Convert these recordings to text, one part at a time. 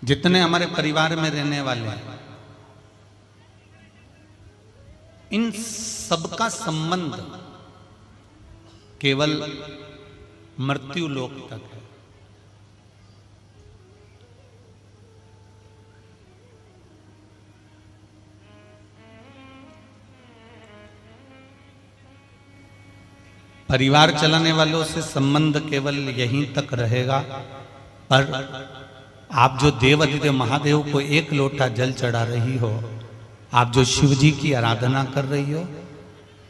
जितने हमारे परिवार में रहने वाले हैं, इन सबका संबंध केवल मृत्यु लोक तक है। परिवार चलाने वालों से संबंध केवल यहीं तक रहेगा, पर आप जो देवाधिदेव महादेव को एक लोटा जल चढ़ा रही हो, आप जो शिव जी की आराधना कर रही हो,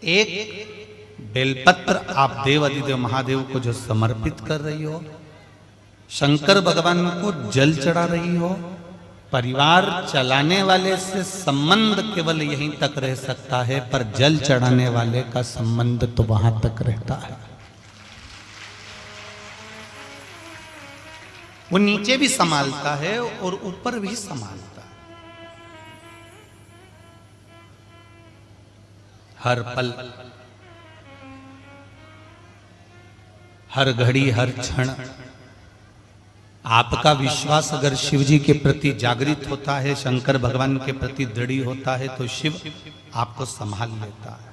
एक बेलपत्र आप देवाधिदेव महादेव को जो समर्पित कर रही हो, शंकर भगवान को जल चढ़ा रही हो, परिवार चलाने वाले से संबंध केवल यहीं तक रह सकता है, पर जल चढ़ाने वाले का संबंध तो वहां तक रहता है। वो नीचे भी संभालता है और ऊपर भी संभालता है। हर पल, हर घड़ी, हर क्षण आपका विश्वास अगर शिव जी के प्रति जागृत होता है, शंकर भगवान के प्रति दृढ़ होता है, तो शिव आपको संभाल लेता है।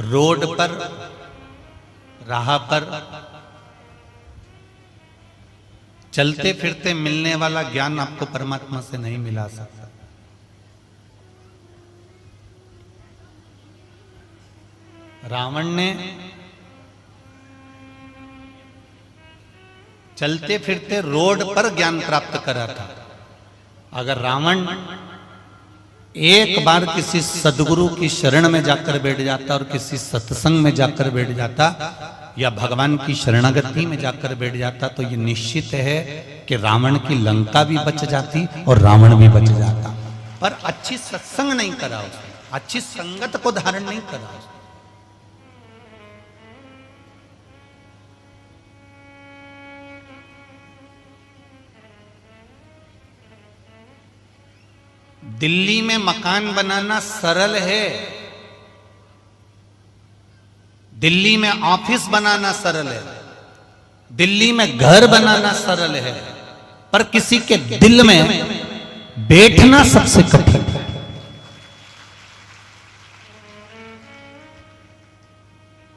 रोड पर, राह पर चलते फिरते मिलने वाला ज्ञान आपको परमात्मा से नहीं मिला सकता। रावण ने चलते फिरते रोड पर ज्ञान प्राप्त करा था। अगर रावण एक बार किसी सदगुरु की शरण में जाकर बैठ जाता और किसी सत्संग में जाकर बैठ जाता या भगवान की शरणागति में जाकर बैठ जाता, तो ये निश्चित है कि रावण की लंका भी बच जाती और रावण भी बच जाता। पर अच्छी सत्संग नहीं करा उसने, अच्छी संगत को धारण नहीं करा उसने। दिल्ली में मकान बनाना सरल है, दिल्ली में ऑफिस बनाना सरल है, दिल्ली में घर बनाना सरल है, पर किसी के दिल में बैठना सबसे कठिन है।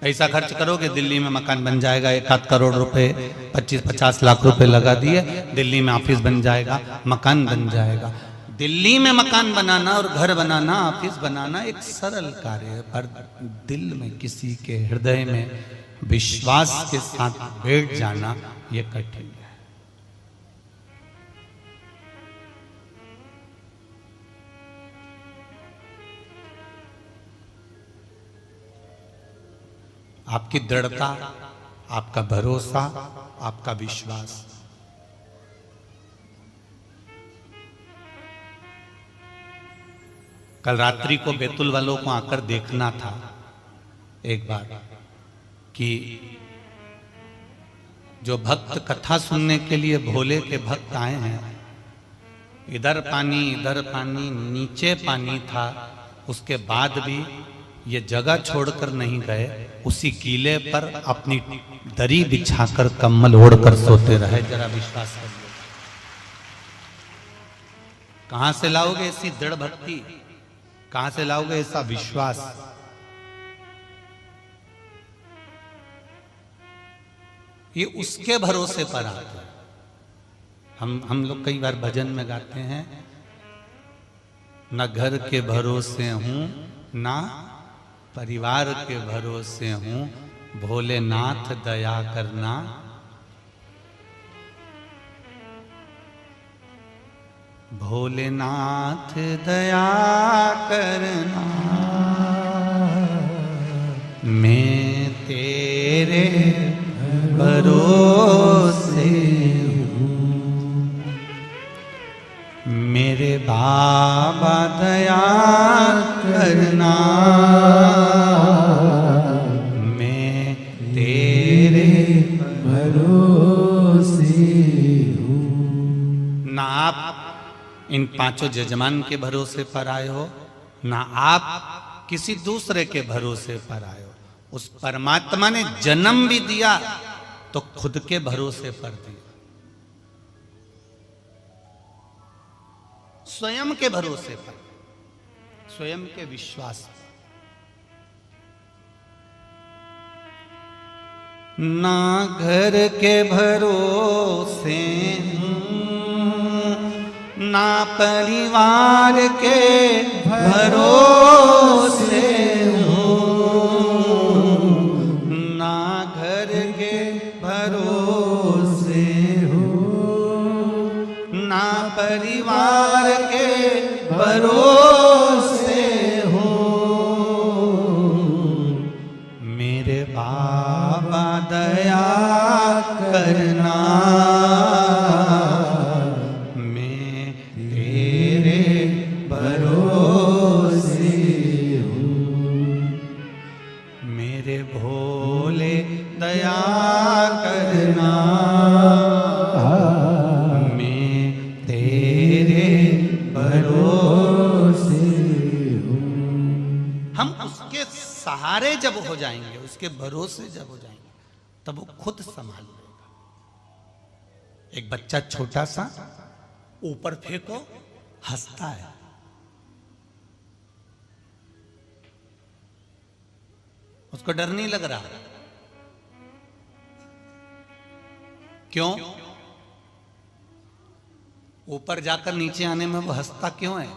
पैसा खर्च करोगे, दिल्ली में मकान बन जाएगा, 1-8 करोड़ रुपए, 25-50 लाख रुपए लगा दिए, दिल्ली में ऑफिस बन जाएगा, मकान बन जाएगा। दिल्ली में मकान बनाना और घर बनाना, ऑफिस बनाना एक सरल कार्य है, पर दिल में किसी के हृदय में विश्वास के साथ बैठ जाना यह कठिन है। आपकी दृढ़ता, आपका भरोसा, आपका विश्वास। कल रात्रि को बैतुल वालों को आकर देखना था एक बार कि जो भक्त कथा सुनने के लिए भोले के भक्त आए हैं, इधर पानी, नीचे पानी था, उसके बाद भी ये जगह छोड़कर नहीं गए, उसी किले पर अपनी दरी बिछाकर कम्बल ओढ़कर सोते रहे। जरा विश्वास करिए, कहां से लाओगे ऐसी दृढ़ भक्ति, कहां से लाओगे ऐसा विश्वास? ये उसके भरोसे पर आता है। हम लोग कई बार भजन में गाते हैं, न घर के भरोसे हूं, ना परिवार के भरोसे हूं, भोलेनाथ दया करना। भोलेनाथ दया करना, मैं तेरे भरोसे हूँ, मेरे बाबा दया करना, मैं तेरे भरोसे हूँ। ना आप इन पांचों जजमान के भरोसे पर आए हो, ना आप किसी दूसरे के भरोसे पर आए हो। उस परमात्मा ने जन्म भी दिया तो खुद के भरोसे पर दिया, स्वयं के भरोसे पर, स्वयं के विश्वास पर। ना घर के भरोसे ना परिवार के भरोसे ना घर के भरोसे ना परिवार के भरोसे हो, मेरे बाबा दया करना, मैं तेरे भरोसे हूँ, मेरे भोले दया करना, हम उसके सहारे जब हो जाएंगे, उसके भरोसे जब हो जाएंगे, तब वो खुद संभाल लेगा। एक बच्चा छोटा सा ऊपर फेंको हंसता है, उसको डर नहीं लग रहा। क्यों? ऊपर जाकर नीचे आने में वो हंसता क्यों है?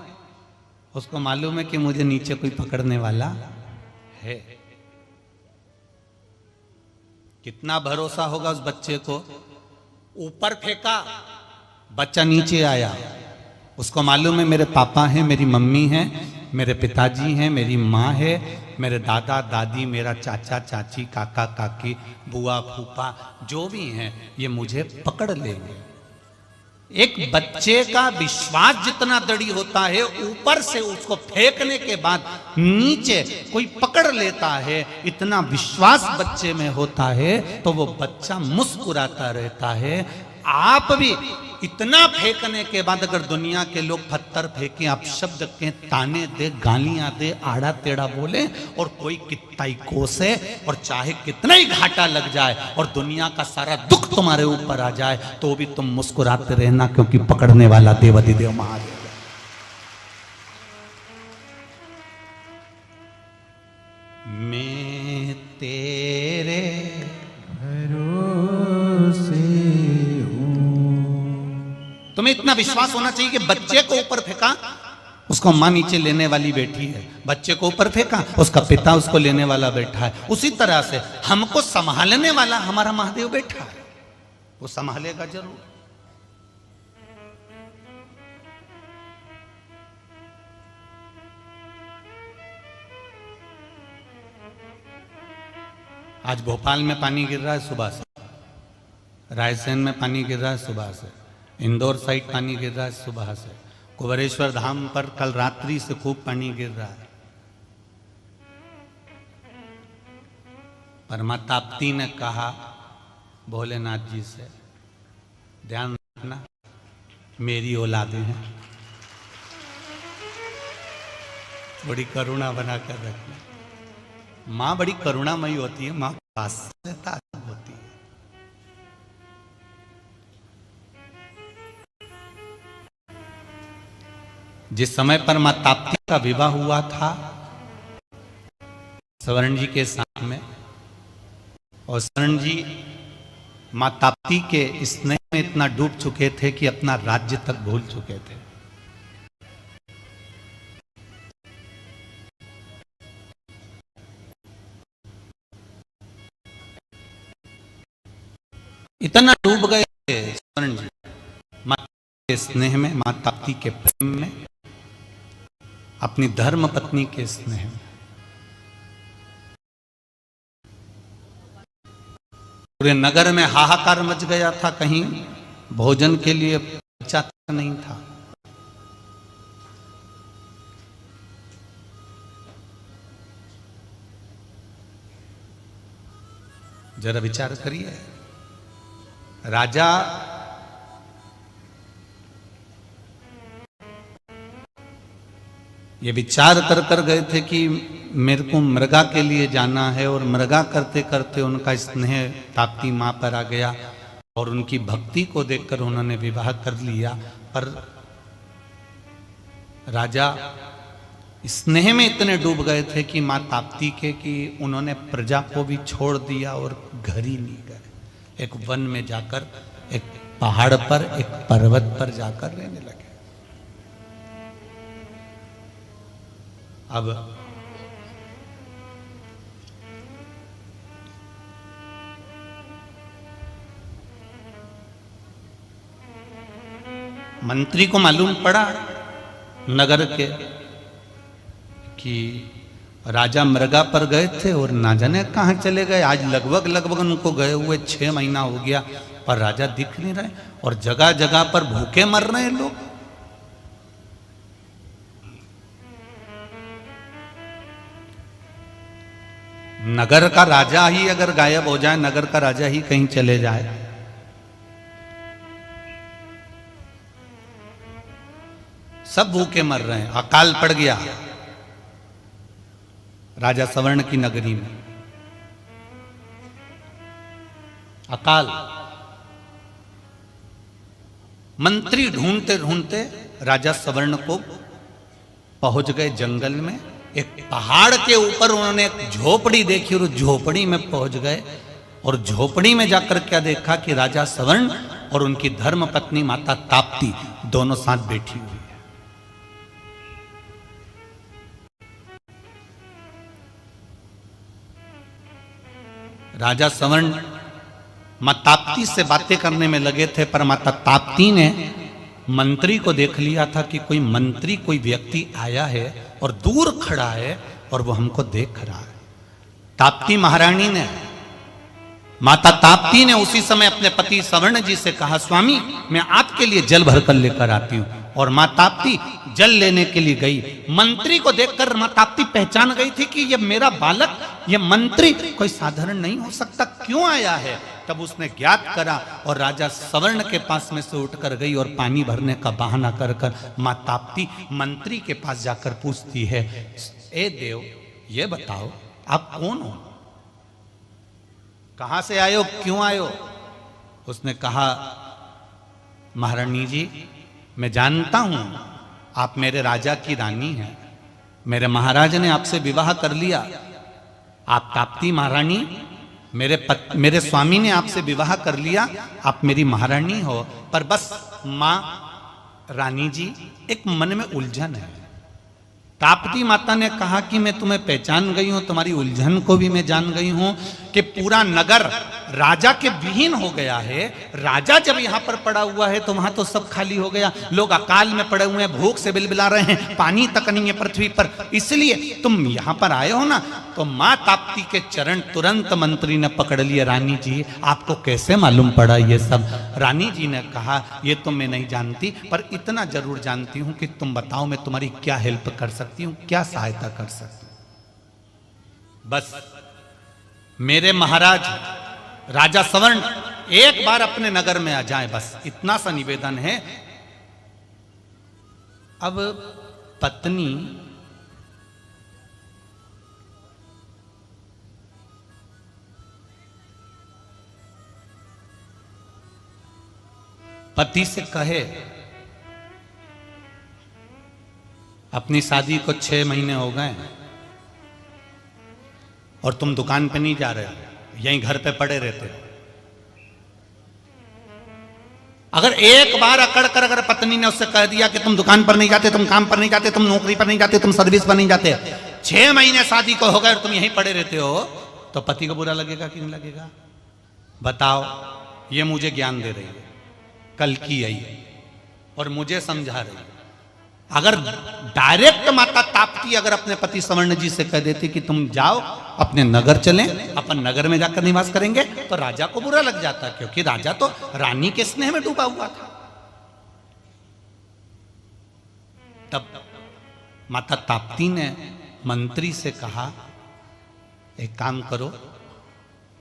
उसको मालूम है कि मुझे नीचे कोई पकड़ने वाला है। कितना भरोसा होगा उस बच्चे को? ऊपर फेंका, बच्चा नीचे आया, उसको मालूम है मेरे पापा हैं, मेरी मम्मी हैं, मेरे पिताजी हैं, मेरी माँ है, मेरे दादा दादी, मेरा चाचा चाची, काका काकी, बुआ फूफा जो भी हैं, ये मुझे पकड़ लेंगे। एक बच्चे का विश्वास जितना दृढ़ होता है, ऊपर से उसको फेंकने के बाद नीचे कोई पकड़ लेता है, इतना विश्वास बच्चे में होता है, तो वो बच्चा मुस्कुराता रहता है। आप भी इतना फेंकने के बाद अगर दुनिया के लोग पत्थर फेंके, आप शब्द के ताने दे, गालियां दे, आड़ा टेढ़ा बोले, और कोई कितना ही कोसे, और चाहे कितना ही घाटा लग जाए और दुनिया का सारा दुख तुम्हारे ऊपर आ जाए, तो भी तुम मुस्कुराते रहना, क्योंकि पकड़ने वाला देवाधिदेव महादेव। मैं तेरे भरोसे हूं। तुम्हें इतना विश्वास होना चाहिए कि बच्चे को ऊपर फेंका, उसको मां नीचे लेने वाली बैठी है, बच्चे को ऊपर फेंका, उसका पिता उसको लेने वाला बैठा है। उसी तरह से हमको संभालने वाला हमारा महादेव बैठा है, वो संभालेगा जरूर। आज भोपाल में पानी गिर रहा है सुबह से, रायसेन में पानी गिर रहा है सुबह से, इंदौर साइड पानी गिर रहा है सुबह से, कुबेरेश्वर धाम पर कल रात्रि से खूब पानी गिर रहा है। पर मां ताप्ती ने कहा भोलेनाथ जी से, ध्यान रखना मेरी औलादें हैं, थोड़ी करुणा बनाकर रखना। मां बड़ी करुणामयी होती है, मां वात्सल्यता होती है। जिस समय पर मां ताप्ती का विवाह हुआ था स्वर्ण जी के साथ में, और स्वर्ण जी मां ताप्ती के स्नेह में इतना डूब चुके थे कि अपना राज्य तक भूल चुके थे। इतना डूब गए थे स्वर्ण जी मां के स्नेह में, मां ताप्ती के प्रेम में, अपनी धर्म पत्नी के स्नेह में। पूरे नगर में हाहाकार मच गया था, कहीं भोजन के लिए बचा नहीं था। जरा विचार करिए, राजा ये विचार कर कर गए थे कि मेरे को मृगा के लिए जाना है, और मृगा करते करते उनका स्नेह ताप्ती माँ पर आ गया और उनकी भक्ति को देखकर उन्होंने विवाह कर लिया। पर राजा स्नेह में इतने डूब गए थे कि माँ ताप्ती के कि उन्होंने प्रजा को भी छोड़ दिया और घर ही नहीं गए। एक वन में जाकर, एक पहाड़ पर, एक पर्वत पर जाकर रहने लगे। अब मंत्री को मालूम पड़ा नगर के कि राजा मृगा पर गए थे और ना जाने कहाँ चले गए। आज लगभग उनको गए हुए 6 महीना हो गया, पर राजा दिख नहीं रहे और जगह जगह पर भूखे मर रहे हैं लोग। नगर का राजा ही अगर गायब हो जाए, नगर का राजा ही कहीं चले जाए, सब भूखे मर रहे हैं। अकाल पड़ गया राजा सवर्ण की नगरी में, अकाल। मंत्री ढूंढते ढूंढते राजा सवर्ण को पहुंच गए जंगल में। एक पहाड़ के ऊपर उन्होंने एक झोपड़ी देखी और उस झोपड़ी में पहुंच गए, और झोपड़ी में जाकर क्या देखा कि राजा सवर्ण और उनकी धर्म पत्नी माता ताप्ती दोनों साथ बैठी हुई है। राजा सवर्ण मां ताप्ती से बातें करने में लगे थे, पर माता ताप्ती ने मंत्री को देख लिया था कि कोई मंत्री, कोई व्यक्ति आया है और दूर खड़ा है और वो हमको देख रहा है। ताप्ती महारानी ने, माता ताप्ती ने उसी समय अपने पति सवर्ण जी से कहा, स्वामी मैं आपके लिए जल भरकर लेकर आती हूं। और मां ताप्ती जल लेने के लिए गई। मंत्री को देखकर मां ताप्ती पहचान गई थी कि ये मेरा बालक, ये मंत्री कोई साधारण नहीं हो सकता, क्यों आया है। तब उसने ज्ञात करा और राजा सवर्ण के पास में से उठकर गई और पानी भरने का बहाना कर कर मां ताप्ती मंत्री के पास जाकर पूछती है, ए देव ये बताओ आप कौन हो, कहां से आए हो, क्यों आए हो। उसने कहा, महारानी जी मैं जानता हूं आप मेरे राजा की रानी हैं, मेरे महाराज ने आपसे विवाह कर लिया। आप ताप्ती महारानी, मेरे स्वामी ने आपसे विवाह कर लिया, आप मेरी महारानी हो। पर बस मां रानी जी एक मन में उलझन है। ताप्ती माता ने कहा कि मैं तुम्हें पहचान गई हूं, तुम्हारी उलझन को भी मैं जान गई हूं कि पूरा नगर राजा के विहीन हो गया है। राजा जब यहां पर पड़ा हुआ है तो वहां तो सब खाली हो गया, लोग अकाल में पड़े हुए हैं, भूख से बिलबिला रहे हैं, पानी तक नहीं है पृथ्वी पर। इसलिए तुम यहां पर आए हो ना। तो मां ताप्ती के चरण तुरंत मंत्री ने पकड़ लिए, रानी जी आपको कैसे मालूम पड़ा ये सब। रानी जी ने कहा, ये तो मैं नहीं जानती, पर इतना जरूर जानती हूं कि तुम बताओ मैं तुम्हारी क्या हेल्प कर सकती हूं, क्या सहायता कर सकती हूं। बस मेरे महाराज राजा सवर्ण एक बार अपने नगर में आ जाएं, बस इतना सा निवेदन है। अब पत्नी पति से कहे, अपनी शादी को 6 महीने हो गए और तुम दुकान पे नहीं जा रहे हो, यहीं घर पे पड़े रहते हो। अगर एक बार अकड़ कर अगर पत्नी ने उससे कह दिया कि तुम दुकान पर नहीं जाते, तुम काम पर नहीं जाते, तुम नौकरी पर नहीं जाते, तुम सर्विस पर नहीं जाते, 6 महीने शादी को हो गए और तुम यहीं पड़े रहते हो, तो पति को बुरा लगेगा कि नहीं लगेगा। बताओ, ये मुझे ज्ञान दे रही है, कल की आई और मुझे समझा रही है। अगर डायरेक्ट माता ताप्ती अगर अपने पति सवर्ण जी से कह देती कि तुम जाओ अपने नगर चलें, अपन नगर में जाकर निवास करेंगे, तो राजा को बुरा लग जाता, क्योंकि राजा तो रानी के स्नेह में डूबा हुआ था। तब माता ताप्ती ने मंत्री से कहा, एक काम करो,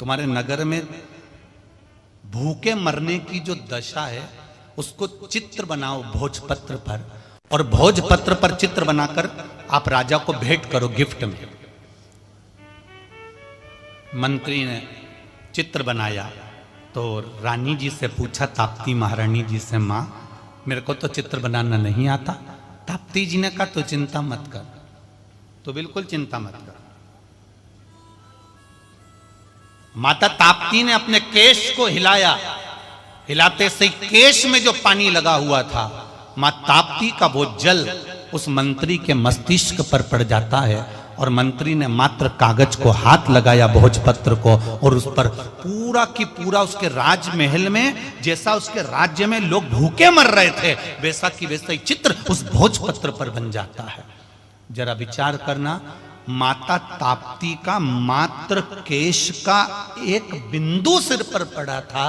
तुम्हारे नगर में भूखे मरने की जो दशा है उसको चित्र बनाओ भोजपत्र पर और भोजपत्र पर चित्र बनाकर आप राजा को भेंट करो गिफ्ट में। मंत्री ने चित्र बनाया तो रानी जी से पूछा, ताप्ती महारानी जी से, माँ मेरे को तो चित्र बनाना नहीं आता। ताप्ती जी ने कहा तो चिंता मत कर, तो बिल्कुल चिंता मत कर। माता ताप्ती ने अपने केश को हिलाया, हिलाते से केश में जो पानी लगा हुआ था, मां ताप्ती का वो जल उस मंत्री के मस्तिष्क पर पड़ जाता है और मंत्री ने मात्र कागज को हाथ लगाया, भोजपत्र को, और उस पर पूरा की पूरा उसके राजमहल में, जैसा उसके राज्य में लोग भूखे मर रहे थे, वैसा की वैसा ही चित्र उस भोजपत्र पर बन जाता है। जरा विचार करना, माता ताप्ती का मात्र केश का एक बिंदु सिर पर पड़ा था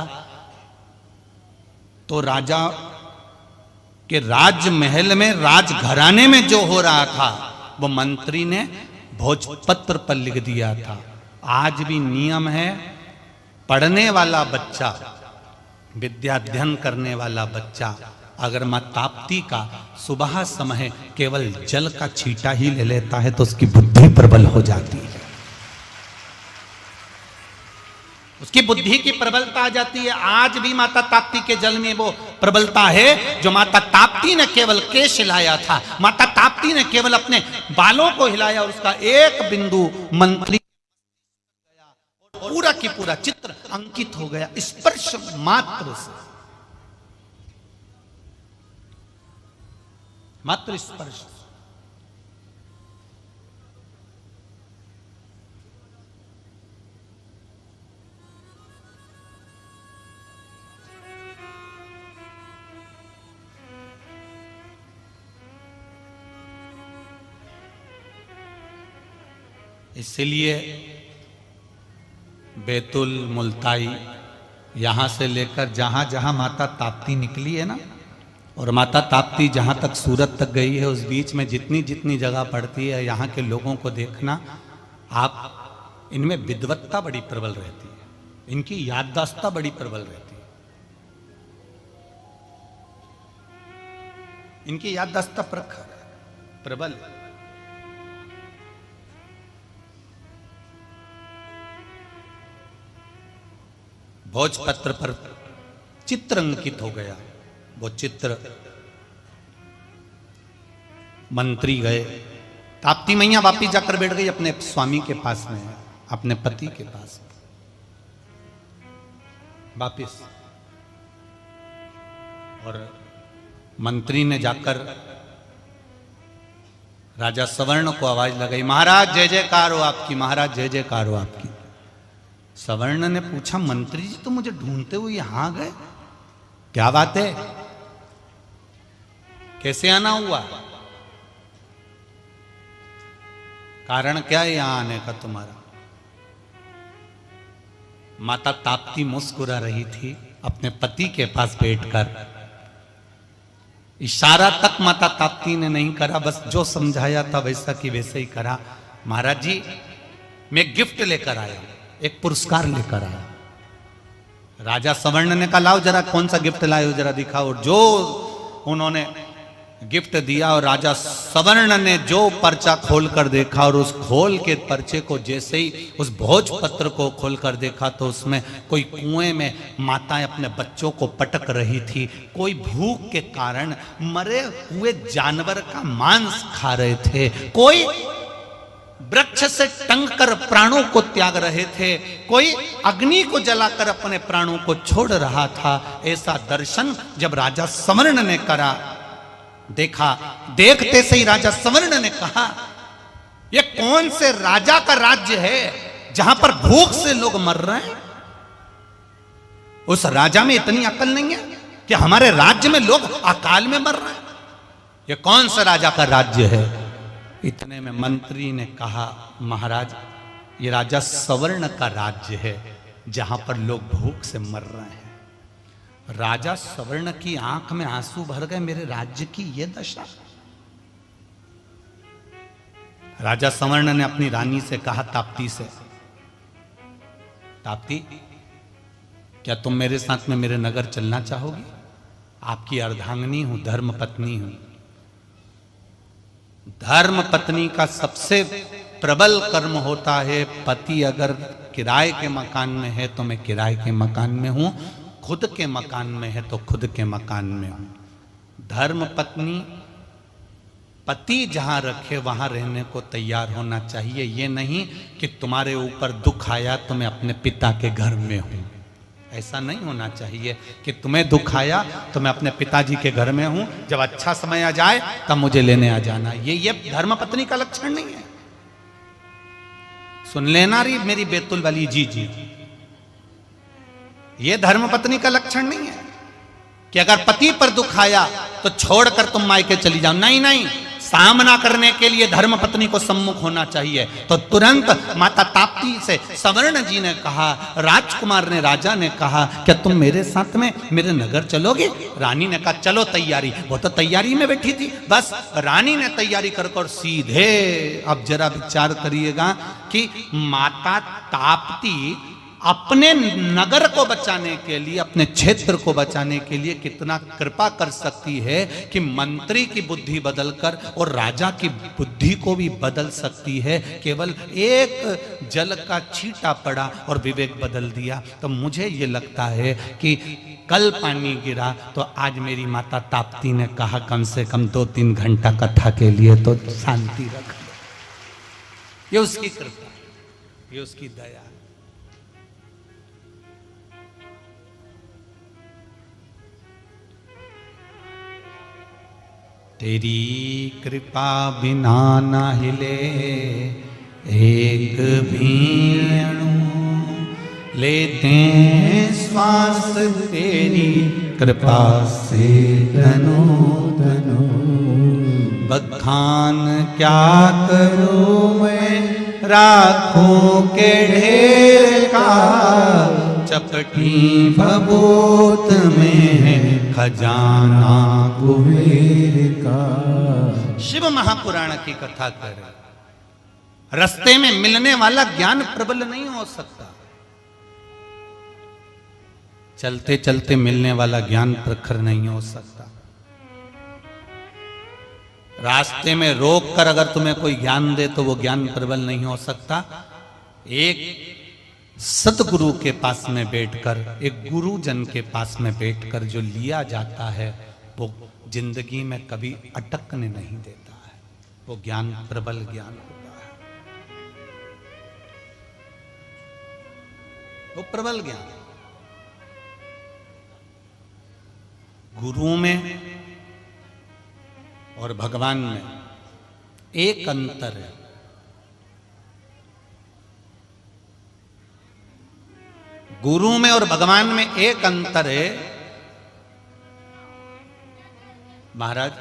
तो राजा के राजमहल में, राजघराने में जो हो रहा था वो मंत्री ने भोजपत्र पर लिख दिया था। आज भी नियम है, पढ़ने वाला बच्चा, विद्या अध्ययन करने वाला बच्चा अगर मां ताप्ती का सुबह समय केवल जल का छींटा ही ले लेता है तो उसकी बुद्धि प्रबल हो जाती है, उसकी बुद्धि की प्रबलता आ जाती है। आज भी माता ताप्ती के जल में वो प्रबलता है जो माता ताप्ती ने केवल केश हिलाया था, माता ताप्ती ने केवल अपने बालों को हिलाया और उसका एक बिंदु मंत्री पूरा की पूरा चित्र अंकित हो गया, स्पर्श मात्र से, मात्र स्पर्श। इसीलिए बैतुल, मुल्ताई, यहां से लेकर जहां जहां माता ताप्ती निकली है ना, और माता ताप्ती जहां तक सूरत तक गई है, उस बीच में जितनी जितनी जगह पड़ती है, यहाँ के लोगों को देखना आप, इनमें विद्वत्ता बड़ी प्रबल रहती है, इनकी याददाश्त बड़ी प्रबल रहती है, इनकी याददाश्त प्रखर है, प्रबल। भोजपत्र पर चित्र अंकित हो गया, वो चित्र मंत्री गए, ताप्ती मैया वापिस जाकर बैठ गई अपने स्वामी के पास में, अपने पति के पास वापिस। और मंत्री ने जाकर राजा सवर्ण को आवाज लगाई, महाराज जय जयकार हो आपकी, महाराज जय जयकार हो आपकी। सवर्ण ने पूछा, मंत्री जी तो मुझे ढूंढते हुए यहां गए, क्या बात है, कैसे आना हुआ, कारण क्या है यहां आने का तुम्हारा? माता ताप्ती मुस्कुरा रही थी अपने पति के पास बैठकर, इशारा तक माता ताप्ती ने नहीं करा, बस जो समझाया था वैसा की वैसे ही करा। महाराज जी मैं गिफ्ट लेकर आया, एक पुरस्कार लेकर आया। राजा सवर्ण ने कहा, लाओ जरा कौन सा गिफ्ट लाए हो जरा दिखाओ। जो उन्होंने गिफ्ट दिया और राजा सवर्ण ने जो पर्चा खोलकर देखा, और उस खोल के पर्चे को जैसे ही उस भोजपत्र को खोलकर देखा तो उसमें कोई कुएं में माताएं अपने बच्चों को पटक रही थी, कोई भूख के कारण मरे हुए जानवर का मांस खा रहे थे, कोई वृक्ष से टंग कर प्राणों को त्याग रहे थे, कोई अग्नि को जलाकर अपने प्राणों को छोड़ रहा था। ऐसा दर्शन जब राजा सवर्ण ने करा, देखा, देखते से ही राजा सवर्ण ने कहा, यह कौन से राजा का राज्य है जहां पर भूख से लोग मर रहे हैं? उस राजा में इतनी अकल नहीं है कि हमारे राज्य में लोग अकाल में मर रहे हैं? यह कौन सा राजा का राज्य है? इतने में मंत्री ने कहा, महाराज ये राजा सवर्ण का राज्य है जहां पर लोग भूख से मर रहे हैं। राजा सवर्ण की आंख में आंसू भर गए, मेरे राज्य की ये दशा। राजा सवर्ण ने अपनी रानी से कहा, ताप्ती से, ताप्ती क्या तुम मेरे साथ में मेरे नगर चलना चाहोगी? आपकी अर्धांगिनी हूं, धर्म पत्नी हूं। धर्म पत्नी का सबसे प्रबल कर्म होता है, पति अगर किराए के मकान में है तो मैं किराए के मकान में हूं, खुद के मकान में है तो खुद के मकान में हूं। धर्म पत्नी पति जहां रखे वहां रहने को तैयार होना चाहिए। ये नहीं कि तुम्हारे ऊपर दुख आया तो मैं अपने पिता के घर में हूं, ऐसा नहीं होना चाहिए कि तुम्हें दुख आया तो मैं अपने पिताजी के घर में हूं, जब अच्छा समय आ जाए तब मुझे लेने आ जाना। ये धर्म पत्नी का लक्षण नहीं है। सुन लेना रही मेरी बेतुल वाली जी, ये धर्म पत्नी का लक्षण नहीं है कि अगर पति पर दुख आया तो छोड़कर तुम मायके चली जाओ। नहीं नहीं, सामना करने के लिए धर्म पत्नी को सम्मुख होना चाहिए। तो तुरंत माता ताप्ती से सवर्ण जी ने कहा, राजकुमार ने राजा ने कहा, क्या तुम मेरे साथ में मेरे नगर चलोगे? रानी ने कहा चलो तैयारी। वो तो तैयारी में बैठी थी। बस रानी ने तैयारी कर सीधे, अब जरा विचार करिएगा कि माता ताप्ती अपने नगर को बचाने के लिए, अपने क्षेत्र को बचाने के लिए कितना कृपा कर सकती है कि मंत्री की बुद्धि बदलकर और राजा की बुद्धि को भी बदल सकती है। केवल एक जल का छींटा पड़ा और विवेक बदल दिया। तो मुझे ये लगता है कि कल पानी गिरा तो आज मेरी माता ताप्ती ने कहा कम से कम 2-3 घंटा कथा के लिए तो शांति रख। ये उसकी कृपा, ये उसकी दया। तेरी कृपा बिना न हिले एक भी अणु, लेते श्वास तेरी कृपा से तनो तनो। बखान क्या करूं मैं राखों के ढेर का, चपटी भभूत में है खजाना कुबेर का। शिव महापुराण की कथा कर, रास्ते में मिलने वाला ज्ञान प्रबल नहीं हो सकता, चलते चलते मिलने वाला ज्ञान प्रखर नहीं हो सकता। रास्ते में रोक कर अगर तुम्हें कोई ज्ञान दे तो वो ज्ञान प्रबल नहीं हो सकता। एक सतगुरु के पास में बैठकर, एक गुरुजन के पास में बैठकर जो लिया जाता है वो जिंदगी में कभी अटकने नहीं देता है। वो ज्ञान प्रबल ज्ञान होता है, वो प्रबल ज्ञान। गुरु में और भगवान में एक अंतर है। गुरु में और भगवान में एक अंतर है। महाराज,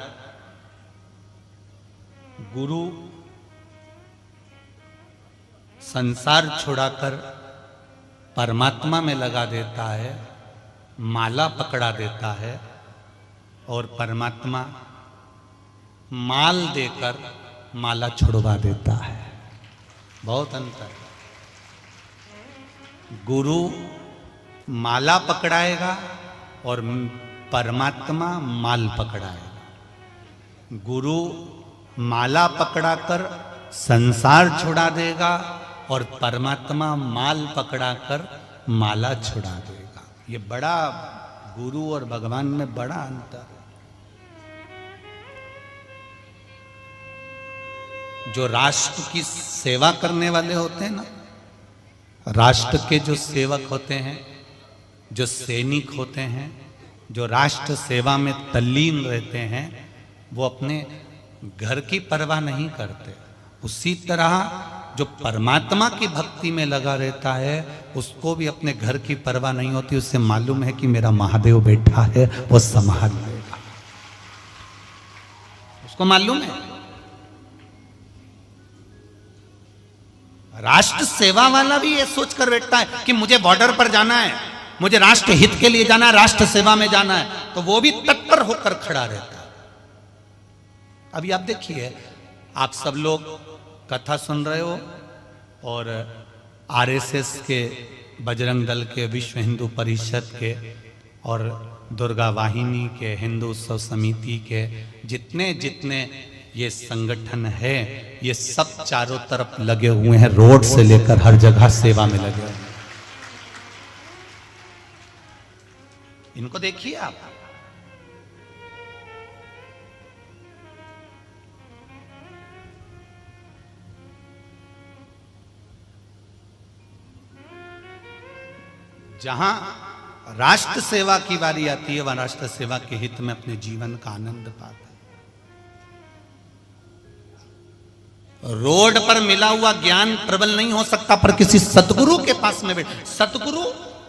गुरु संसार छुड़ाकर परमात्मा में लगा देता है, माला पकड़ा देता है, और परमात्मा माल देकर माला छुड़वा देता है। बहुत अंतर है। गुरु माला पकड़ाएगा और परमात्मा माल पकड़ाएगा। गुरु माला पकड़ाकर संसार छुड़ा देगा और परमात्मा माल पकड़ाकर माला छुड़ा देगा। ये बड़ा, गुरु और भगवान में बड़ा अंतर है। जो राष्ट्र की सेवा करने वाले होते हैं ना, राष्ट्र के जो सेवक होते हैं, जो सैनिक होते हैं, जो राष्ट्र सेवा में तल्लीन रहते हैं, वो अपने घर की परवाह नहीं करते। उसी तरह जो परमात्मा की भक्ति में लगा रहता है उसको भी अपने घर की परवाह नहीं होती। उससे मालूम है कि मेरा महादेव बैठा है, वो संभाल लेगा। उसको मालूम है। राष्ट्र सेवा वाला भी ये सोचकर बैठता है कि मुझे बॉर्डर पर जाना है, मुझे राष्ट्र हित के लिए जाना है, राष्ट्र सेवा में जाना है, तो वो भी तत्पर होकर खड़ा रहता है। अभी आप देखिए, आप सब लोग कथा सुन रहे हो और आरएसएस के, बजरंग दल के, विश्व हिंदू परिषद के और दुर्गा वाहिनी के, हिंदू उत्सव समिति के जितने जितने ये संगठन है, ये सब चारों तरफ लगे हुए हैं, रोड से लेकर हर जगह सेवा में लगे हुए हैं। इनको देखिए आप। जहां राष्ट्र सेवा की बारी आती है, वह राष्ट्र सेवा के हित में अपने जीवन का आनंद पाते हैं। रोड पर मिला हुआ ज्ञान प्रबल नहीं हो सकता, पर किसी सतगुरु के पास में बैठ, सतगुरु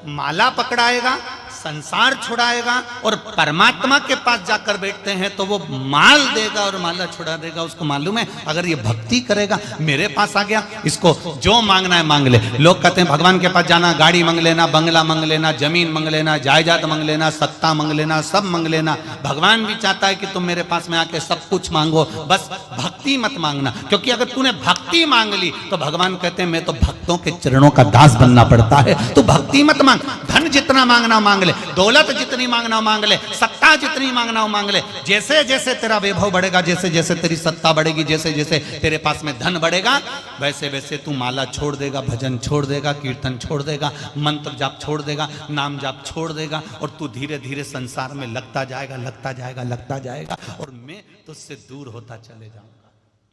माला पकड़ाएगा, संसार छुड़ाएगा, और परमात्मा के पास जाकर बैठते हैं तो वो माल देगा और माला छुड़ा देगा। उसको मालूम है अगर ये भक्ति करेगा, मेरे पास आ गया, इसको जो मांगना है मांग ले। लोग कहते हैं भगवान के पास जाना, गाड़ी मांग लेना, बंगला मांग लेना, जमीन मांग लेना, जायदाद मांग लेना, सत्ता मांग लेना, सब मांग लेना। भगवान भी चाहता है कि तुम मेरे पास में आके सब कुछ मांगो, बस भक्ति मत मांगना। क्योंकि अगर तूने भक्ति मांग ली तो भगवान कहते हैं मैं तो भक्तों के चरणों का दास बनना पड़ता है। तू भक्ति मत मांग, धन जितना मांगना मांग ले, दौलत जितनी मांगना मांग ले, सत्ता जितनी मांगना मांग ले। जैसे जैसे तेरा वैभव बढ़ेगा, जैसे जैसे तेरी सत्ता बढ़ेगी, जैसे जैसे तेरे पास में धन बढ़ेगा, वैसे वैसे तू माला छोड़ देगा, भजन छोड़ देगा, कीर्तन छोड़ देगा, मंत्र जाप छोड़ देगा, नाम जाप छोड़ देगा, और तू धीरे धीरे संसार में लगता जाएगा, लगता जाएगा, लगता जाएगा, और मैं तुझसे दूर होता चले जाऊंगा,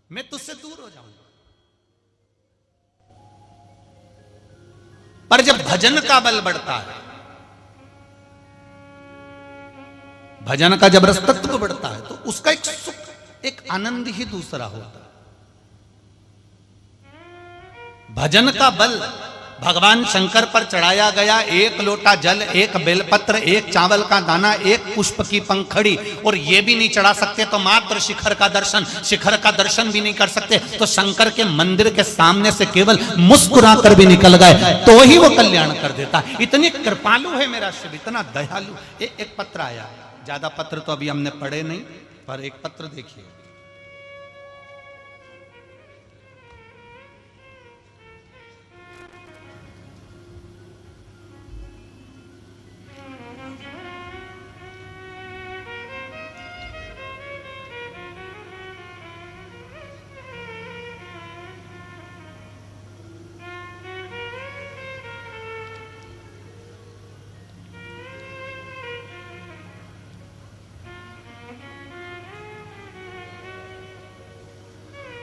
मैं तुझसे दूर हो जाऊंगा। पर जब भजन का बल बढ़ता है, भजन का जब रसतत्व बढ़ता है, तो उसका एक सुख, एक आनंद ही दूसरा होता है। भजन का बल भगवान शंकर पर चढ़ाया गया, एक लोटा जल, एक बेलपत्र, एक चावल का दाना, एक पुष्प की पंखड़ी, और ये भी नहीं चढ़ा सकते तो मात्र शिखर का दर्शन, शिखर का दर्शन भी नहीं कर सकते तो शंकर के मंदिर के सामने से केवल मुस्कुरा कर भी निकल गए तो ही वो कल्याण कर देता है। इतनी कृपालु है मेरा शिव, इतना दयालु। एक पत्र आया, ज्यादा पत्र तो अभी हमने पढ़े नहीं, पर एक पत्र देखिए।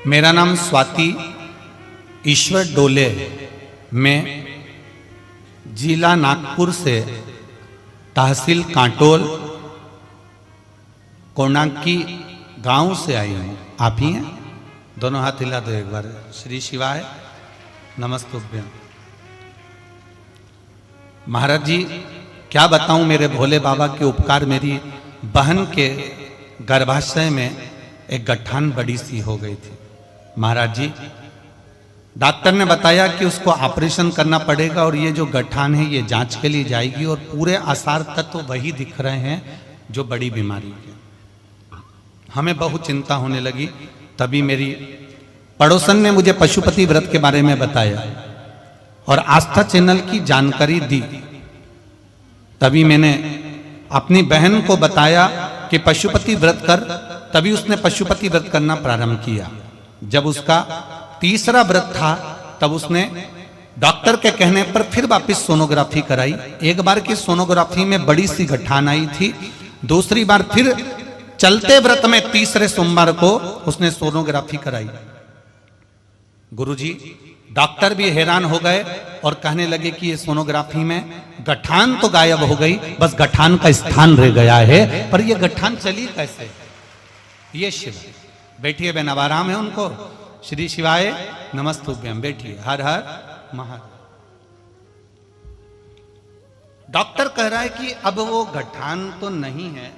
मेरा नाम स्वाति ईश्वर डोले, मैं जिला नागपुर से तहसील कांटोल कोणाकी गांव से आई हूँ। आप ही हैं? दोनों हाथ हिला दो एक बार। श्री शिवाय नमस्तुभ्यं। महाराज जी क्या बताऊं मेरे भोले बाबा के उपकार। मेरी बहन के गर्भाशय में एक गठान बड़ी सी हो गई थी। महाराज जी डॉक्टर ने बताया कि उसको ऑपरेशन करना पड़ेगा और ये जो गठान है ये जांच के लिए जाएगी और पूरे आसार तत्व वही दिख रहे हैं जो बड़ी बीमारी के। हमें बहुत चिंता होने लगी। तभी मेरी पड़ोसन ने मुझे पशुपति व्रत के बारे में बताया और आस्था चैनल की जानकारी दी। तभी मैंने अपनी बहन को बताया कि पशुपति व्रत कर। तभी उसने पशुपति व्रत करना प्रारंभ किया। जब उसका तीसरा व्रत था तब उसने डॉक्टर के कहने पर फिर वापस सोनोग्राफी कराई। एक बार की सोनोग्राफी में बड़ी सी गठान आई थी। दूसरी बार फिर चलते व्रत में तीसरे सोमवार को उसने सोनोग्राफी कराई। गुरुजी डॉक्टर भी हैरान हो गए और कहने लगे कि ये सोनोग्राफी में गठान तो गायब हो गई, बस गठान का स्थान रह गया है, पर ये गठान चली कैसे। ये शिव बैठिए, बहन आराम है उनको। श्री शिवाय नमस्तुभ्यं। बैठिए। हर हर महादेव। डॉक्टर कह रहा है कि अब वो गठान तो नहीं है,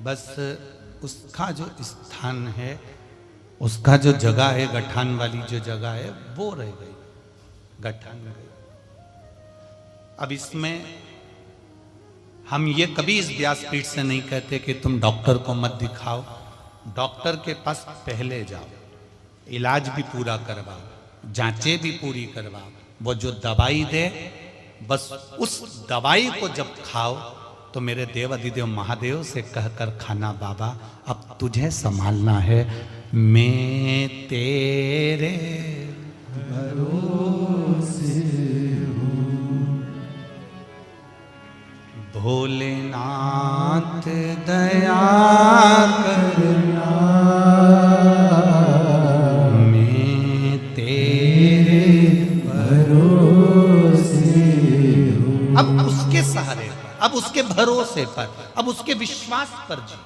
बस उसका जो स्थान है, उसका जो जगह है, गठान वाली जो जगह है वो रह गई, गठान गई। अब इसमें हम ये कभी इस व्यासपीठ से नहीं कहते कि तुम डॉक्टर को मत दिखाओ। डॉक्टर के पास पहले जाओ, इलाज भी पूरा करवाओ, जांचें भी पूरी करवाओ। वो जो दवाई दे बस उस दवाई को जब खाओ तो मेरे देव अधिदेव महादेव से कहकर खाना, बाबा अब तुझे संभालना है। मैं तेरे भरोसे हूँ, भोलेनाथ दया करना, मैं तेरे भरोसे हूँ। अब उसके सहारे पर, अब उसके भरोसे पर, अब उसके विश्वास पर जी।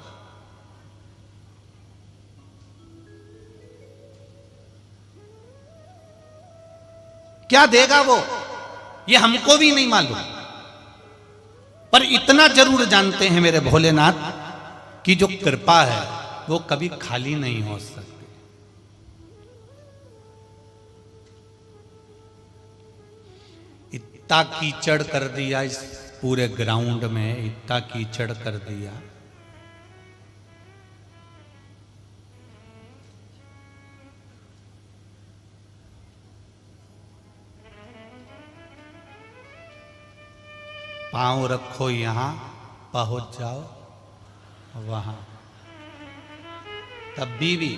क्या देगा वो, ये हमको भी नहीं मालूम, पर इतना जरूर जानते हैं मेरे भोलेनाथ की जो कृपा है वो कभी खाली नहीं हो सकती। इतना कीचड़ कर दिया इस पूरे ग्राउंड में, इतना कीचड़ कर दिया। पांव रखो यहां, पहुंच जाओ वहां। तब भी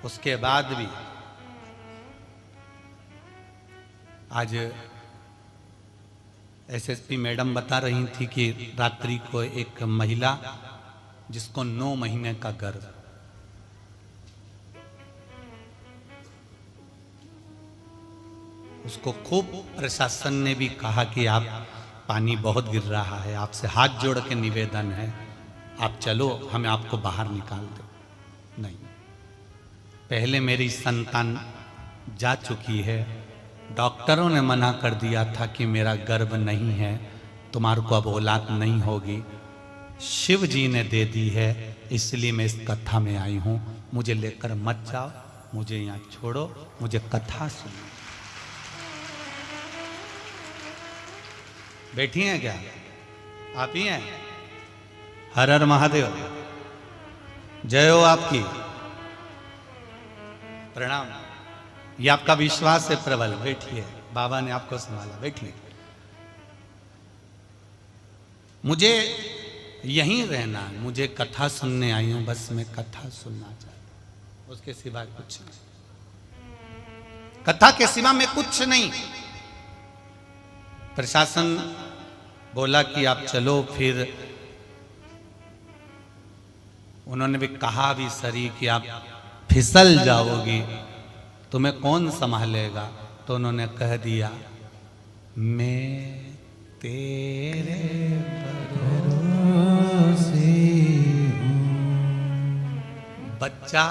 उसके बाद भी आज एसएसपी मैडम बता रही थी कि रात्रि को एक महिला जिसको 9 महीने का गर्भ, उसको खूब प्रशासन ने भी कहा कि आप पानी बहुत गिर रहा है, आपसे हाथ जोड़ के निवेदन है, आप चलो, हमें आपको बाहर निकाल दो। नहीं, पहले मेरी संतान जा चुकी है, डॉक्टरों ने मना कर दिया था कि मेरा गर्भ नहीं है, तुम्हारे को अब औलाद नहीं होगी, शिव जी ने दे दी है, इसलिए मैं इस कथा में आई हूं। मुझे लेकर मत जाओ, मुझे यहाँ छोड़ो, मुझे कथा सुनो। बैठी हैं क्या आप? ही हैं? हर हर महादेव, जय हो आपकी, प्रणाम। ये आपका विश्वास है प्रबल, बैठिए, बाबा ने आपको संभाला, बैठिए। मुझे यहीं रहना है, मुझे कथा सुनने आई हूं, बस मैं कथा सुनना चाहता हूं, उसके सिवा कुछ नहीं, कथा के सिवा में कुछ नहीं। प्रशासन बोला कि आप चलो, फिर उन्होंने भी कहा भी सरी कि आप फिसल जाओगी, तुम्हें कौन संभालेगा? तो उन्होंने कह दिया, मैं तेरे भरोसे हूं। बच्चा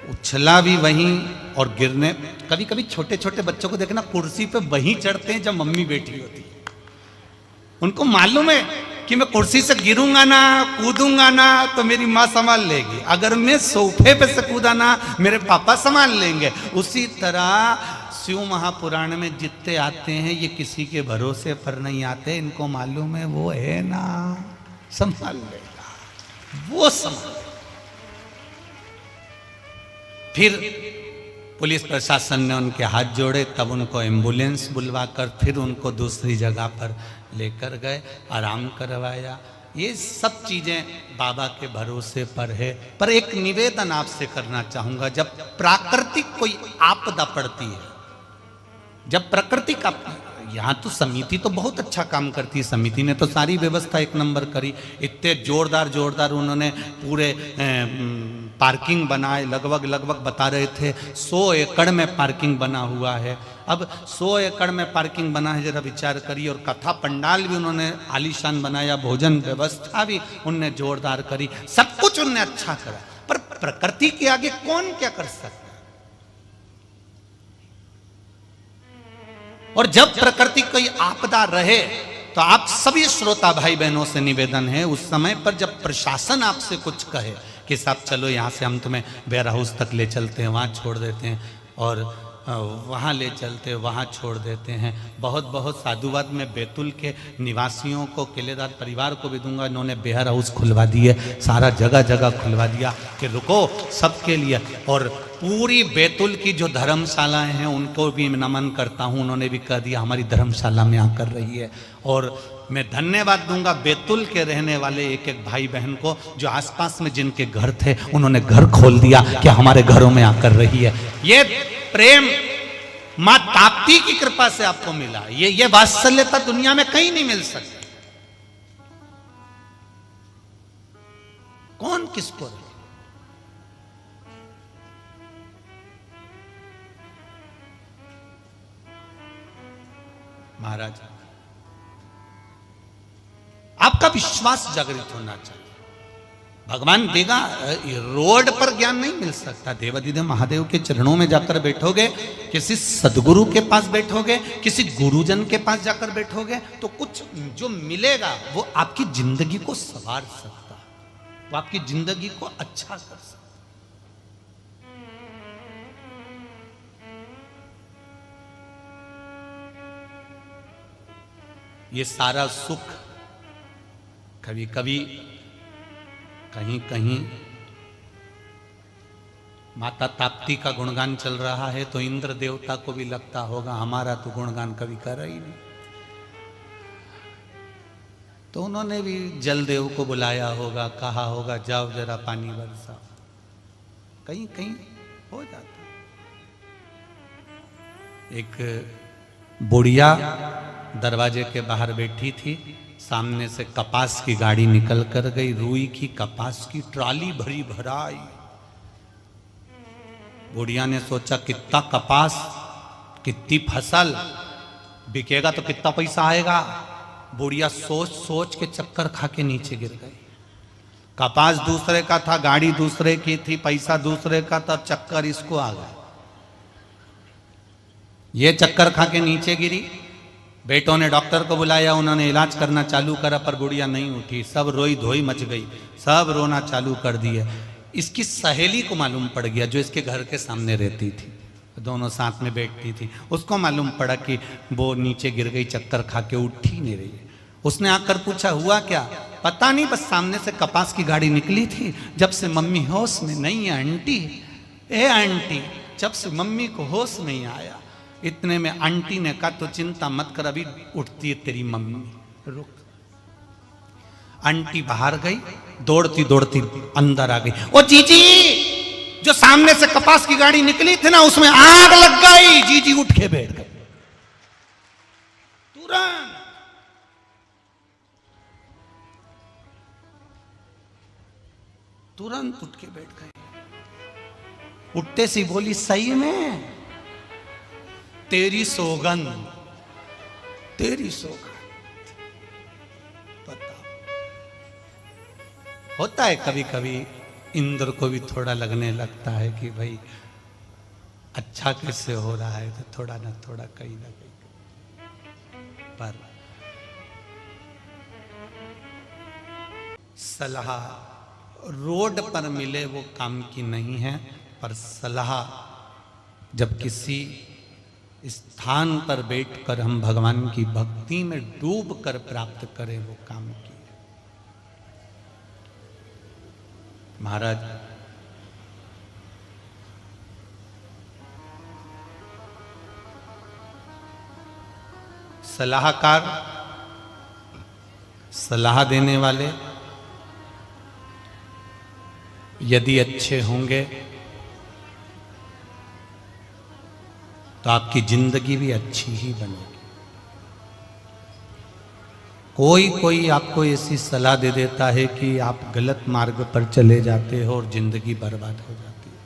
उछला भी वहीं और गिरने, कभी कभी छोटे छोटे बच्चों को देखना कुर्सी पे वहीं चढ़ते हैं जब मम्मी बैठी होती है। उनको मालूम है कि मैं कुर्सी से गिरूंगा ना, कूदूंगा ना तो मेरी माँ संभाल लेगी, अगर मैं सोफे पे से कूदा ना मेरे पापा संभाल लेंगे। उसी तरह शिव महापुराण में जितने आते हैं ये किसी के भरोसे पर नहीं आते, इनको मालूम है वो है ना, संभाल लेगा, वो संभाल। फिर पुलिस प्रशासन ने उनके हाथ जोड़े, तब उनको एम्बुलेंस बुलवाकर फिर उनको दूसरी जगह पर लेकर गए, आराम करवाया। ये सब चीजें बाबा के भरोसे पर है। पर एक निवेदन आपसे करना चाहूंगा, जब प्राकृतिक कोई आपदा पड़ती है, जब प्रकृति का, यहाँ तो समिति तो बहुत अच्छा काम करती है, समिति ने तो सारी व्यवस्था एक नंबर करी, इतने जोरदार जोरदार उन्होंने पूरे पार्किंग बनाए, लगभग बता रहे थे 100 एकड़ में पार्किंग बना हुआ है। अब 100 एकड़ में पार्किंग बना है, जरा विचार करिए। और कथा पंडाल भी उन्होंने आलीशान बनाया, भोजन व्यवस्था भी उनने जोरदार करी, सब कुछ उनने अच्छा करा। पर प्रकृति के आगे कौन क्या कर सकता है? और जब प्रकृति कोई आपदा रहे तो आप सभी श्रोता भाई बहनों से निवेदन है, उस समय पर जब प्रशासन आपसे कुछ कहे कि साहब चलो यहाँ से हम तुम्हें वेयर हाउस तक ले चलते हैं, वहाँ छोड़ देते हैं, और वहाँ ले चलते, वहाँ छोड़ देते हैं। बहुत बहुत साधुवाद में बैतूल के निवासियों को, किलेदार परिवार को भी दूंगा, इन्होंने वेयर हाउस खुलवा दिए, सारा जगह जगह खुलवा दिया कि रुको सबके लिए। और पूरी बैतूल की जो धर्मशालाएं हैं उनको भी नमन करता हूँ, उन्होंने भी कह दिया हमारी धर्मशाला में आकर रही है। और मैं धन्यवाद दूंगा बैतुल के रहने वाले एक एक भाई बहन को, जो आसपास में जिनके घर थे उन्होंने घर खोल दिया कि हमारे घरों में आकर रही है। ये प्रेम मां ताप्ती की कृपा से आपको मिला। ये वात्सल्यता दुनिया में कहीं नहीं मिल सकती। कौन किसको रहे? महाराज, आपका विश्वास जागृत होना चाहिए। भगवान देगा, रोड पर ज्ञान नहीं मिल सकता। देवाधिदेव महादेव के चरणों में जाकर बैठोगे, किसी सदगुरु के पास बैठोगे, किसी गुरुजन के पास जाकर बैठोगे, तो कुछ जो मिलेगा वो आपकी जिंदगी को संवार सकता है, वो आपकी जिंदगी को अच्छा कर सकता। ये सारा सुख कभी कभी कहीं कहीं माता ताप्ती का गुणगान चल रहा है तो इंद्र देवता को भी लगता होगा हमारा तो गुणगान कभी कर ही नहीं, तो उन्होंने भी जलदेव को बुलाया होगा, कहा होगा जाओ जरा पानी बरसाओ। कहीं कहीं हो जाता। एक बुढ़िया दरवाजे के बाहर बैठी थी, सामने से कपास की गाड़ी निकल कर गई, रुई की कपास की ट्राली भरी भराई। बुढ़िया ने सोचा कितना कपास, कितनी फसल बिकेगा तो कितना पैसा आएगा। बुढ़िया सोच सोच के चक्कर खा के नीचे गिर गई। कपास दूसरे का था, गाड़ी दूसरे की थी, पैसा दूसरे का था, चक्कर इसको आ गया। ये चक्कर खा के नीचे गिरी। बेटों ने डॉक्टर को बुलाया, उन्होंने इलाज करना चालू करा, पर गुड़िया नहीं उठी। सब रोई धोई मच गई, सब रोना चालू कर दिए। इसकी सहेली को मालूम पड़ गया, जो इसके घर के सामने रहती थी, दोनों साथ में बैठती थी। उसको मालूम पड़ा कि वो नीचे गिर गई, चक्कर खा के उठ ही नहीं रही है। उसने आकर पूछा हुआ क्या? पता नहीं, बस सामने से कपास की गाड़ी निकली थी। जब से मम्मी होश में नहीं है आंटी, ए आंटी, जब से मम्मी को होश नहीं आया। इतने में आंटी ने कहा तो चिंता मत कर, अभी उठती है तेरी मम्मी, रुक। आंटी बाहर गई, दौड़ती दौड़ती अंदर आ गई। ओ जीजी, जो सामने से कपास की गाड़ी निकली थी ना, उसमें आग लग गई। जीजी उठ के बैठ गई तुरंत। तुरंत उठ के बैठ गई। उठते सी बोली, सही में तेरी सौगंध, तेरी सौगंध। पता होता है कभी कभी इंद्र को भी थोड़ा लगने लगता है कि भाई अच्छा कैसे हो रहा है, तो थोड़ा ना थोड़ा कहीं ना कहीं। पर सलाह रोड पर मिले वो काम की नहीं है, पर सलाह जब किसी स्थान पर बैठकर हम भगवान की भक्ति में डूब कर प्राप्त करें, वो काम की है। महाराज, सलाहकार, सलाह देने वाले यदि अच्छे होंगे तो आपकी जिंदगी भी अच्छी ही बनेगी। कोई कोई आपको ऐसी सलाह दे देता है कि आप गलत मार्ग पर चले जाते हो और जिंदगी बर्बाद हो जाती है।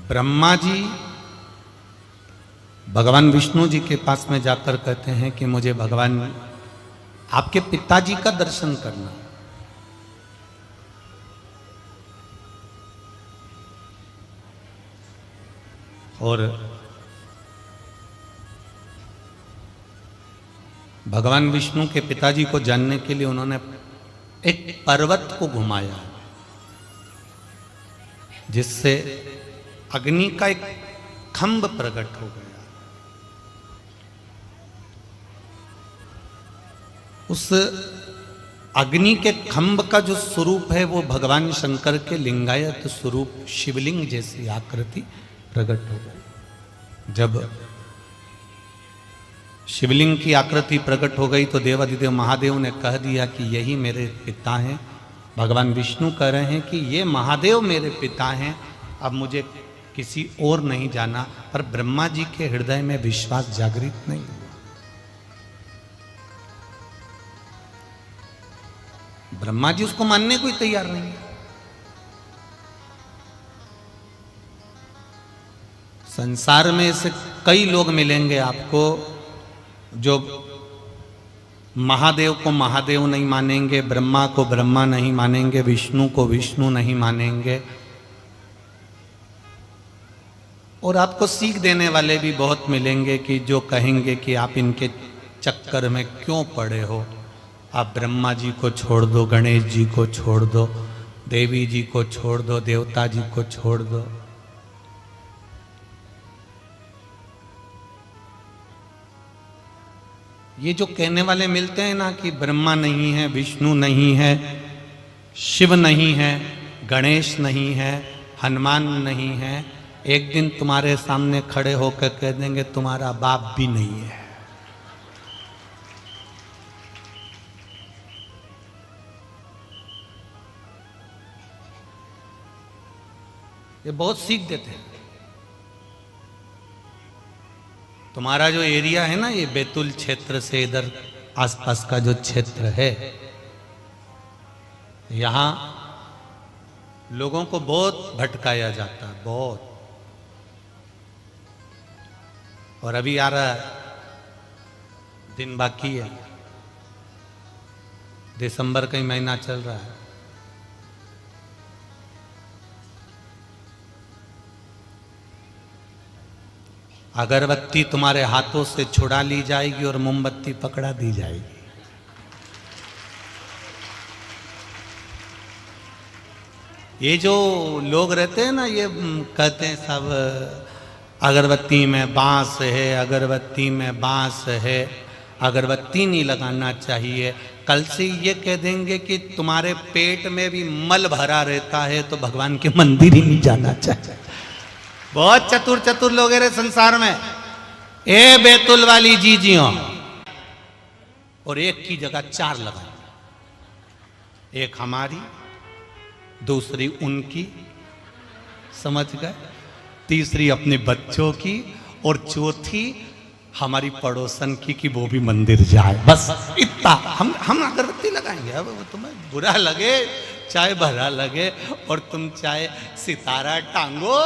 ब्रह्मा जी भगवान विष्णु जी के पास में जाकर कहते हैं कि मुझे भगवान आपके पिताजी का दर्शन करना। और भगवान विष्णु के पिताजी को जानने के लिए उन्होंने एक पर्वत को घुमाया, जिससे अग्नि का एक खंभ प्रकट हो गया। उस अग्नि के खंभ का जो स्वरूप है वो भगवान शंकर के लिंगायत स्वरूप शिवलिंग जैसी आकृति प्रकट हो गई। जब शिवलिंग की आकृति प्रकट हो गई तो देवादिदेव महादेव ने कह दिया कि यही मेरे पिता हैं। भगवान विष्णु कह रहे हैं कि ये महादेव मेरे पिता हैं, अब मुझे किसी और नहीं जाना। पर ब्रह्मा जी के हृदय में विश्वास जागृत नहीं हुआ। ब्रह्मा जी उसको मानने को ही तैयार नहीं है। संसार में ऐसे कई लोग मिलेंगे आपको जो महादेव को महादेव नहीं मानेंगे, ब्रह्मा को ब्रह्मा नहीं मानेंगे, विष्णु को विष्णु नहीं मानेंगे। और आपको सीख देने वाले भी बहुत मिलेंगे कि जो कहेंगे कि आप इनके चक्कर में क्यों पड़े हो, आप ब्रह्मा जी को छोड़ दो, गणेश जी को छोड़ दो, देवी जी को छोड़ दो, देवता जी को छोड़ दो। ये जो कहने वाले मिलते हैं ना कि ब्रह्मा नहीं है, विष्णु नहीं है, शिव नहीं है, गणेश नहीं है, हनुमान नहीं है, एक दिन तुम्हारे सामने खड़े होकर कह देंगे तुम्हारा बाप भी नहीं है। ये बहुत सीख देते हैं। तुम्हारा जो एरिया है ना, ये बैतूल क्षेत्र से इधर आसपास का जो क्षेत्र है, यहां लोगों को बहुत भटकाया जाता है, बहुत। और अभी आ रहा है, दिन बाकी है, दिसंबर का ही महीना चल रहा है। अगरबत्ती तुम्हारे हाथों से छुड़ा ली जाएगी और मोमबत्ती पकड़ा दी जाएगी। ये जो लोग रहते हैं ना, ये कहते हैं सब अगरबत्ती में बांस है, अगरबत्ती में बांस है, अगरबत्ती नहीं लगाना चाहिए। कल से ये कह देंगे कि तुम्हारे पेट में भी मल भरा रहता है तो भगवान के मंदिर ही नहीं जाना चाहिए। बहुत चतुर चतुर लोग हैं संसार में। ए बैतुल वाली जीजियों, और एक की जगह चार लगाएंगे, एक हमारी, दूसरी उनकी, समझ गए, तीसरी अपने बच्चों की, और चौथी हमारी पड़ोसन की कि वो भी मंदिर जाए। बस इतना हम अगरबत्ती लगाएंगे। अब तुम्हें बुरा लगे चाहे भला लगे, और तुम चाहे सितारा टांगो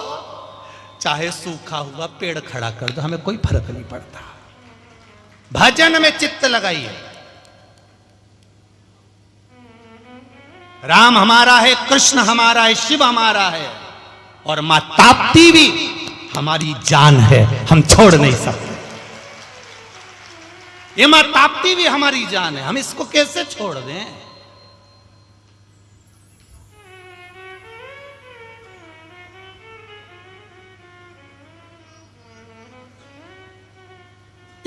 चाहे सूखा हुआ पेड़ खड़ा कर दो, हमें कोई फर्क नहीं पड़ता। भजन में चित्त लगाइए। राम हमारा है, कृष्ण हमारा है, शिव हमारा है, और मां ताप्ती भी हमारी जान है, हम छोड़ नहीं सकते। ये मां ताप्ती भी हमारी जान है, हम इसको कैसे छोड़ दें?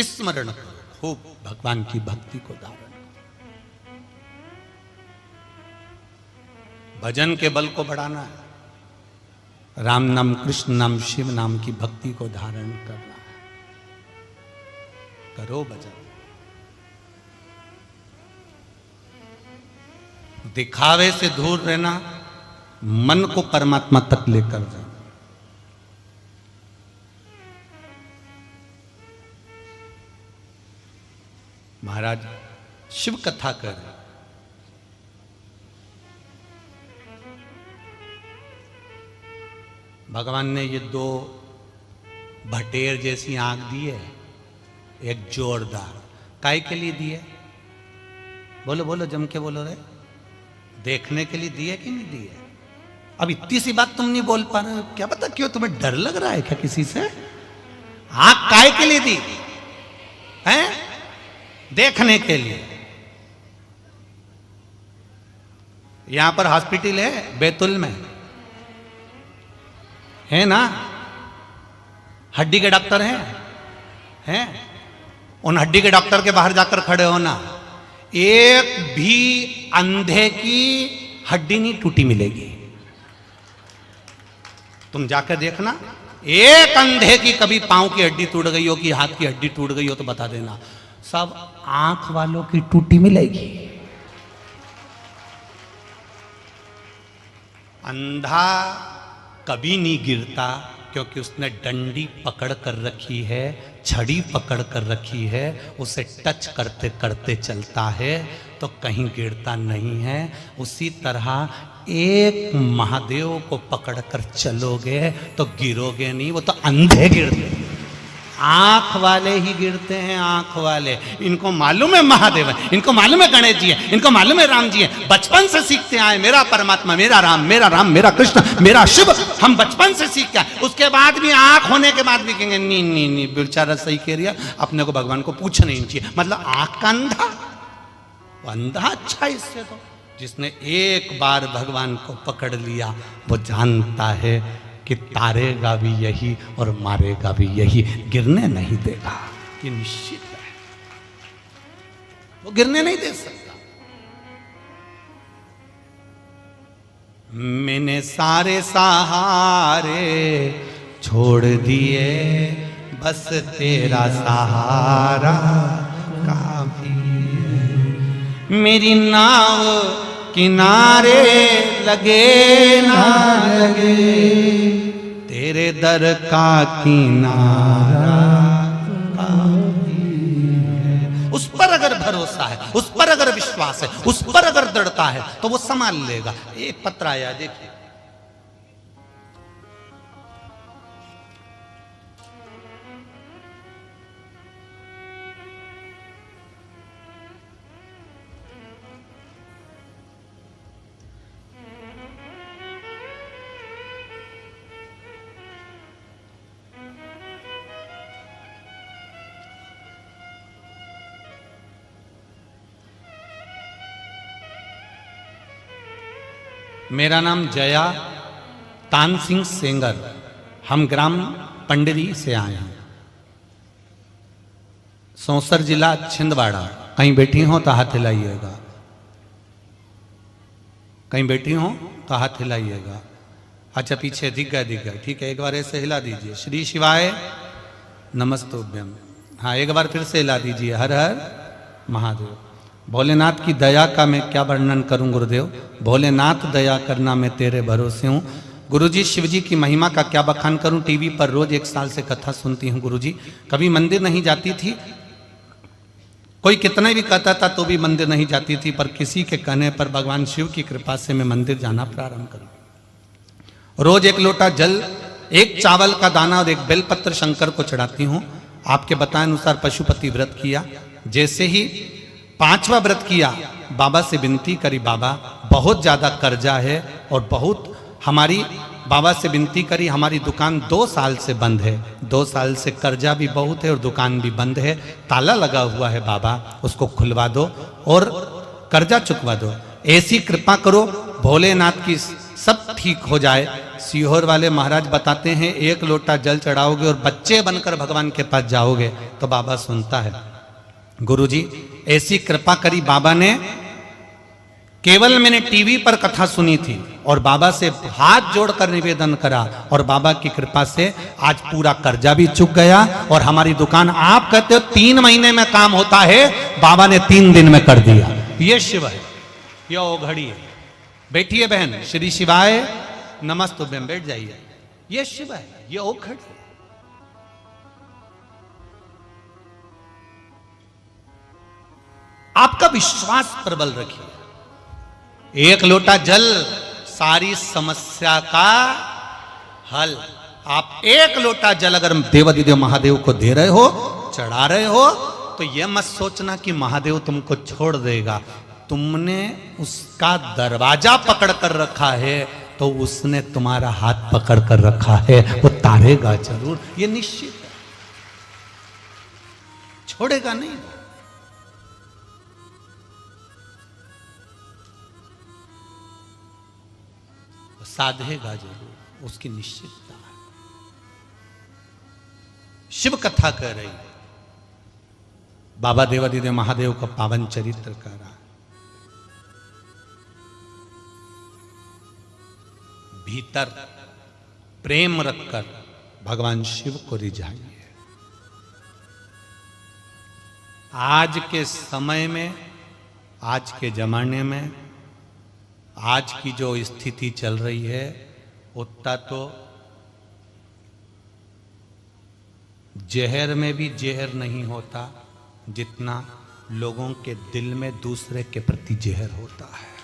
स्मरण करो, खूब भगवान की भक्ति को धारण करो। भजन के बल को बढ़ाना है, राम नाम, कृष्ण नाम, शिव नाम की भक्ति को धारण करना है। करो भजन। दिखावे से दूर रहना, मन को परमात्मा तक लेकर जाना। महाराज शिव कथा कर, भगवान ने ये दो भटेर जैसी आंख दी है, एक जोरदार, काय के लिए दी है? बोलो बोलो, जम के बोलो रे। देखने के लिए दी है कि नहीं दी है? अब इतनी सी बात तुम नहीं बोल पा रहे हो, क्या पता क्यों? तुम्हें डर लग रहा है क्या किसी से? आंख काय के लिए दी है? देखने के लिए। यहां पर हॉस्पिटल है बैतूल में, है ना? हड्डी के डॉक्टर हैं? उन हड्डी के डॉक्टर के बाहर जाकर खड़े होना, एक भी अंधे की हड्डी नहीं टूटी मिलेगी। तुम जाकर देखना, एक अंधे की कभी पांव की हड्डी टूट गई हो कि हाथ की हड्डी टूट गई हो तो बता देना। सब आंख वालों की टूटी मिलेगी। अंधा कभी नहीं गिरता क्योंकि उसने डंडी पकड़ कर रखी है, छड़ी पकड़ कर रखी है, उसे टच करते करते चलता है तो कहीं गिरता नहीं है। उसी तरह एक महादेव को पकड़कर चलोगे तो गिरोगे नहीं, वो तो अंधे गिरते। आंख वाले ही गिरते हैं, आंख वाले। इनको मालूम है महादेव है, इनको मालूम है गणेश जी है, इनको मालूम है राम जी है। बचपन से सीखते आए मेरा परमात्मा, मेरा राम, मेरा कृष्ण, मेरा शिव। हम बचपन से सीख के, उसके बाद भी आंख होने के बाद भी कहेंगे नहीं नहीं नहीं, बेचारा सही कह रही है, अपने को भगवान को पूछना नहीं चाहिए। मतलब आंख का अंधा, अंधा अच्छा इससे तो। जिसने एक बार भगवान को पकड़ लिया वो जानता है कि तारेगा भी यही और मारेगा भी यही, गिरने नहीं देगा। ये निश्चित है, वो गिरने नहीं दे सकता। मैंने सारे सहारे छोड़ दिए, बस तेरा सहारा काफी है। मेरी नाव किनारे लगे ना लगे, तेरे दर का किनारा काफी है। उस पर अगर भरोसा है, उस पर अगर विश्वास है, उस पर अगर दृढ़ता है तो वो संभाल लेगा। एक पत्र आया देखिए, मेरा नाम जया तान सिंह सेंगर, हम ग्राम पंडरी से आए हैं, सौंसर जिला छिंदवाड़ा। कहीं बैठी हो तो हाथ हिलाइएगा, कहीं बैठी हो तो हाथ हिलाइएगा। अच्छा पीछे दिख गया, ठीक है, एक बार ऐसे हिला दीजिए। श्री शिवाय नमस्तुभ्यम। हाँ एक बार फिर से हिला दीजिए, हर हर महादेव। भोलेनाथ की दया का मैं क्या वर्णन करूं गुरुदेव, भोलेनाथ दया करना मैं तेरे भरोसे हूं। गुरुजी शिव जी की महिमा का क्या बखान करूं, टीवी पर रोज 1 साल से कथा सुनती हूं गुरुजी। कभी मंदिर नहीं जाती थी, कोई कितना भी कहता था तो भी मंदिर नहीं जाती थी, पर किसी के कहने पर भगवान शिव की कृपा से मैं मंदिर जाना प्रारंभ करूं। रोज 1 लोटा जल, 1 चावल का दाना और 1 बेलपत्र शंकर को चढ़ाती हूं। आपके बताए अनुसार पशुपति व्रत किया। जैसे ही 5वां व्रत किया, बाबा से विनती करी, बाबा बहुत ज़्यादा कर्जा है और बहुत हमारी, बाबा से विनती करी, हमारी दुकान 2 साल से बंद है, 2 साल से कर्जा भी बहुत है और दुकान भी बंद है, ताला लगा हुआ है, बाबा उसको खुलवा दो और कर्जा चुकवा दो, ऐसी कृपा करो भोलेनाथ की सब ठीक हो जाए। सीहोर वाले महाराज बताते हैं 1 लोटा जल चढ़ाओगे और बच्चे बनकर भगवान के पास जाओगे तो बाबा सुनता है। गुरुजी ऐसी कृपा करी बाबा ने, केवल मैंने टीवी पर कथा सुनी थी और बाबा से हाथ जोड़कर निवेदन करा और बाबा की कृपा से आज पूरा कर्जा भी चुक गया और हमारी दुकान, आप कहते हो 3 महीने में काम होता है, बाबा ने 3 दिन में कर दिया। ये शिव है, ये ओ घड़ी है। बैठिए बहन, श्री शिवाय नमस्तुभ्यम, बैठ जाइए। ये शिव है, ये ओ घड़ी है। आपका विश्वास प्रबल रखिए। 1 लोटा जल सारी समस्या का हल। आप 1 लोटा जल अगर देवाधिदेव महादेव को दे रहे हो, चढ़ा रहे हो, तो यह मत सोचना कि महादेव तुमको छोड़ देगा। तुमने उसका दरवाजा पकड़ कर रखा है तो उसने तुम्हारा हाथ पकड़ कर रखा है, वो तारेगा जरूर, ये निश्चित है, छोड़ेगा नहीं। साधेगा जरूर, उसकी निश्चितता है। शिव कथा कह रही, बाबा देवादिदेव महादेव का पावन चरित्र कह रहा। भीतर प्रेम रखकर भगवान शिव को रिझाइए। आज के समय में, आज के जमाने में, आज की जो स्थिति चल रही है, उतना तो जहर में भी जहर नहीं होता जितना लोगों के दिल में दूसरे के प्रति जहर होता है।